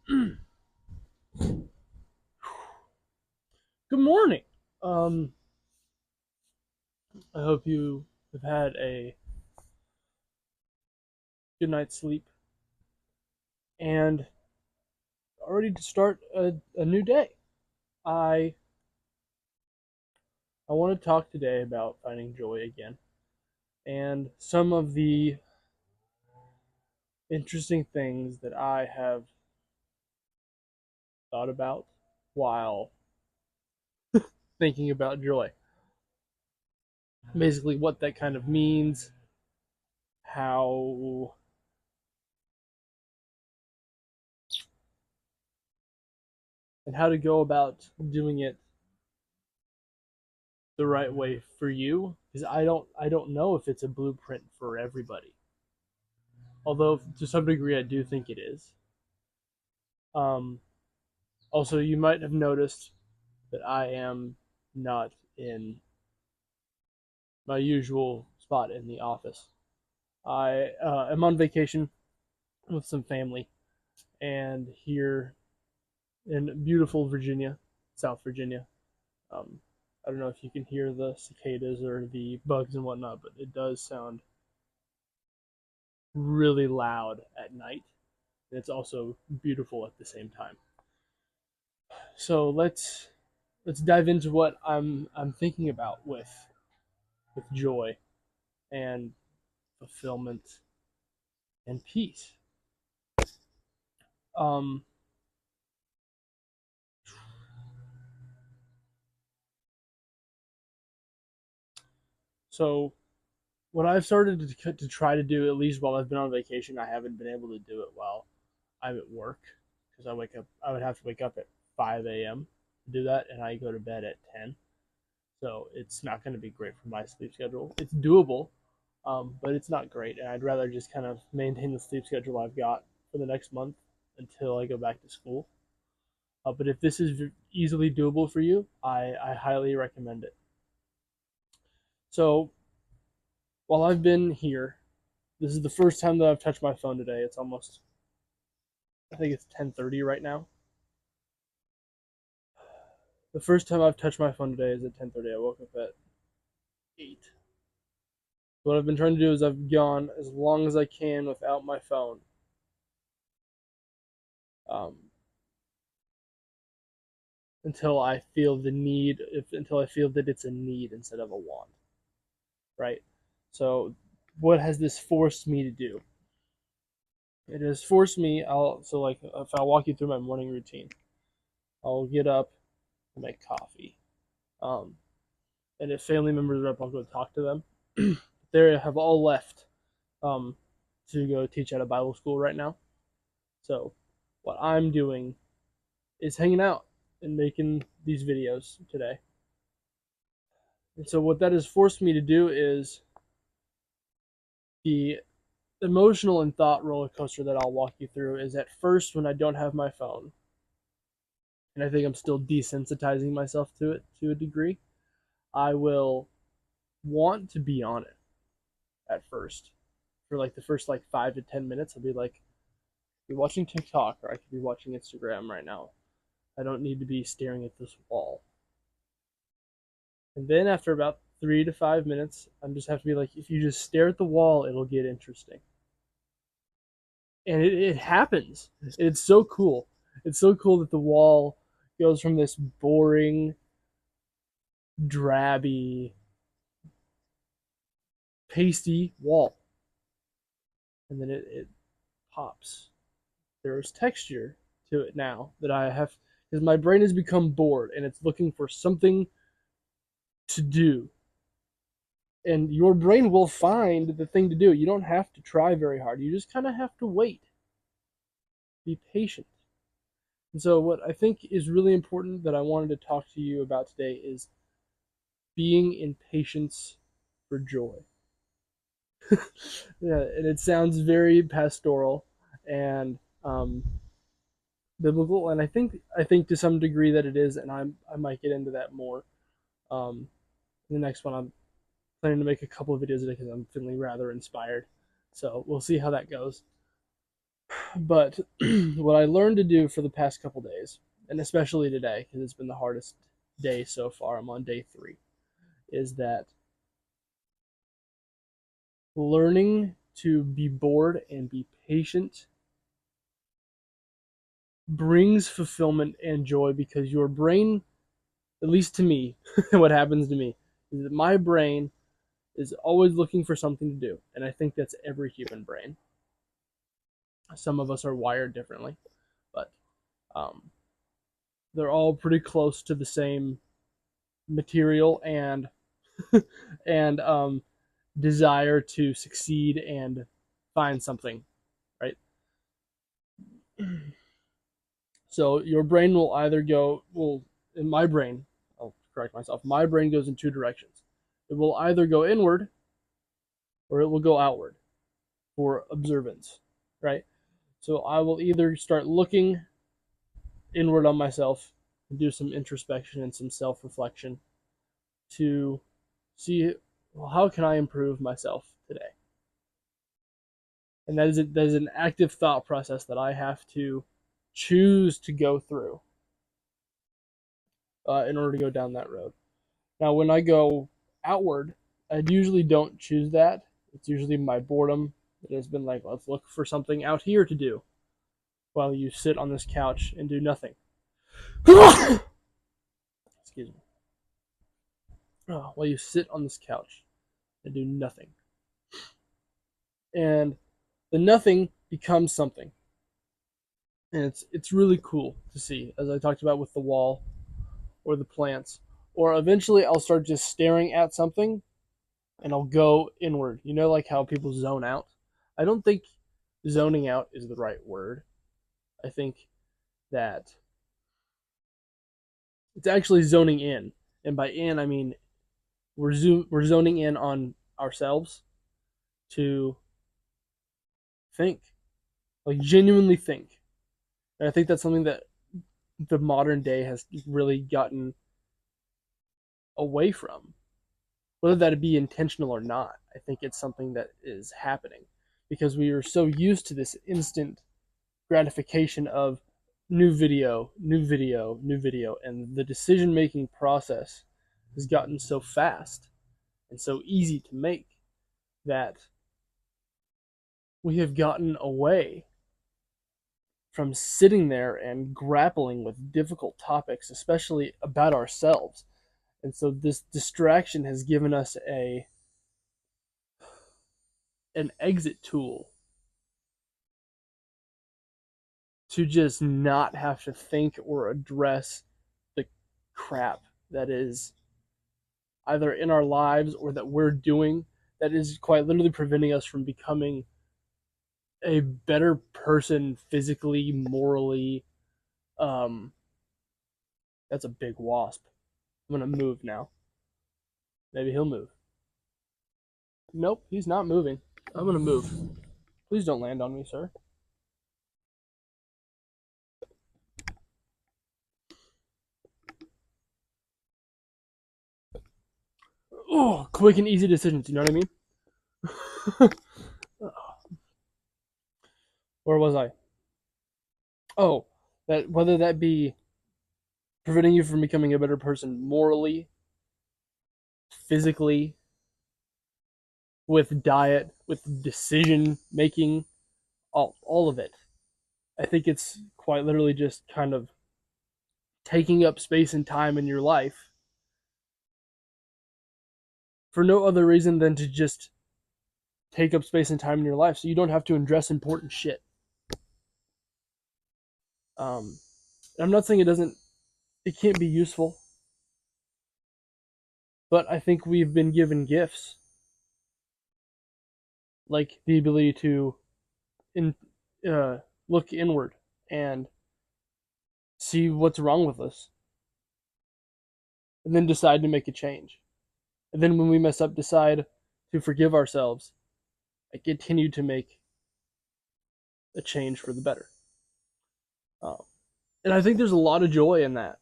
Good morning. Um, I hope you have had a good night's sleep and are ready to start a new day. I I want to talk today about finding joy again and some of the interesting things that I have thought about while thinking about joy. Basically, what that kind of means, how and how to go about doing it the right way for you, because I don't know if it's a blueprint for everybody. Although to some degree I do think it is. Um, Also, you might have noticed that I am not in my usual spot in the office. I am on vacation with some family, and here in beautiful Virginia, South Virginia. Um, I don't know if you can hear the cicadas or the bugs and whatnot, but it does sound really loud at night. And it's also beautiful at the same time. So let's dive into what I'm thinking about with joy and fulfillment and peace. Um, so what I've started to try to do, at least while I've been on vacation, I haven't been able to do it while I'm at work because I would have to wake up at 5 a.m. to do that, and I go to bed at 10. So it's not going to be great for my sleep schedule. It's doable, but it's not great, and I'd rather just kind of maintain the sleep schedule I've got for the next month until I go back to school. But if this is easily doable for you, I highly recommend it. So while I've been here, this is the first time that I've touched my phone today. It's almost, I think it's 10:30 right now. The first time I've touched my phone today is at 10:30. I woke up at 8. What I've been trying to do is I've gone as long as I can without my phone, um, until I feel the need, until I feel that it's a need instead of a want, right? So, what has this forced me to do? It has forced me. Like if I walk you through my morning routine, I'll get up, and make coffee, um, and if family members are up, I'll go talk to them. They have all left, um, to go teach at a Bible school right now. So, what I'm doing is hanging out and making these videos today. And so, what that has forced me to do is the emotional and thought roller coaster that I'll walk you through is at first when I don't have my phone, and I think I'm still desensitizing myself to it to a degree, I will want to be on it at first. For like the first like 5 to 10 minutes, I'll be like, be watching TikTok or I could be watching Instagram right now. I don't need to be staring at this wall. And then after about 3 to 5 minutes, I'm just have to be like, if you just stare at the wall, it'll get interesting. And it happens. It's so cool. It's so cool that the wall goes from this boring, drabby, pasty wall, and then it pops. There's texture to it now that I have, because my brain has become bored and it's looking for something to do. And your brain will find the thing to do. You don't have to try very hard. You just kind of have to wait. Be patient. And so, what I think is really important that I wanted to talk to you about today is being in patience for joy. Yeah, and it sounds very pastoral and biblical, and I think to some degree that it is, and I might get into that more. Um, the next one, I'm planning to make a couple of videos today because I'm feeling rather inspired. So we'll see how that goes. But what I learned to do for the past couple days, and especially today, because it's been the hardest day so far, I'm on day 3, is that learning to be bored and be patient brings fulfillment and joy, because your brain, at least to me, what happens to me is that my brain is always looking for something to do. And I think that's every human brain. Some of us are wired differently, but um, they're all pretty close to the same material and desire to succeed and find something, right? So your brain will either go, well, in my brain, I'll correct myself, my brain goes in 2 directions. It will either go inward or it will go outward for observance, right? So I will either start looking inward on myself and do some introspection and some self reflection to see, well, how can I improve myself today? And that is an active thought process that I have to choose to go through in order to go down that road. Now, when I go outward, I usually don't choose that. It's usually my boredom that has been like, let's look for something out here to do while you sit on this couch and do nothing. Excuse me. While you sit on this couch and do nothing. And the nothing becomes something. And it's really cool to see, as I talked about with the wall or the plants. Or eventually I'll start just staring at something and I'll go inward. You know, like how people zone out? I don't think zoning out is the right word. I think that it's actually zoning in. And by in, I mean we're zoning in on ourselves to think, like genuinely think. And I think that's something that the modern day has really gotten away from. Whether that be intentional or not, I think it's something that is happening because we are so used to this instant gratification of new video, new video, new video, and the decision making process has gotten so fast and so easy to make that we have gotten away from sitting there and grappling with difficult topics, especially about ourselves. And so this distraction has given us an exit tool to just not have to think or address the crap that is either in our lives or that we're doing that is quite literally preventing us from becoming a better person physically, morally. Um, that's a big wasp. I'm gonna move now. Maybe he'll move. Nope, he's not moving. I'm gonna move. Please don't land on me, sir. Oh, quick and easy decisions. You know what I mean? Where was I? Oh, that whether that be preventing you from becoming a better person morally, physically, with diet, with decision making, all of it. I think it's quite literally just kind of taking up space and time in your life for no other reason than to just take up space and time in your life so you don't have to address important shit. Um, I'm not saying it can't be useful, but I think we've been given gifts like the ability to in, look inward and see what's wrong with us and then decide to make a change. And then when we mess up, decide to forgive ourselves and continue to make a change for the better. Um, and I think there's a lot of joy in that,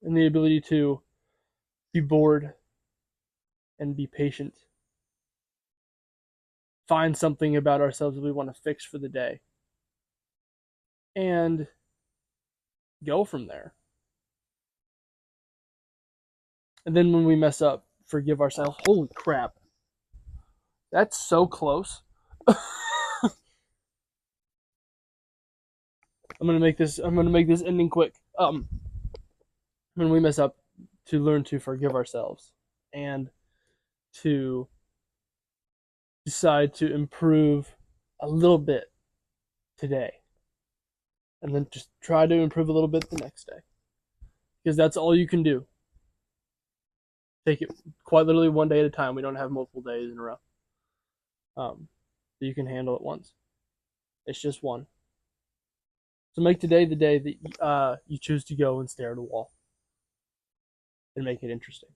in the ability to be bored and be patient, find something about ourselves that we want to fix for the day, and go from there. And then when we mess up, forgive ourselves. Holy crap. That's so close. I'm gonna make this ending quick. When we mess up, to learn to forgive ourselves and to decide to improve a little bit today. And then just try to improve a little bit the next day. Because that's all you can do. Take it quite literally one day at a time. We don't have multiple days in a row. You can handle it once. It's just one. So make today the day that you choose to go and stare at a wall and make it interesting.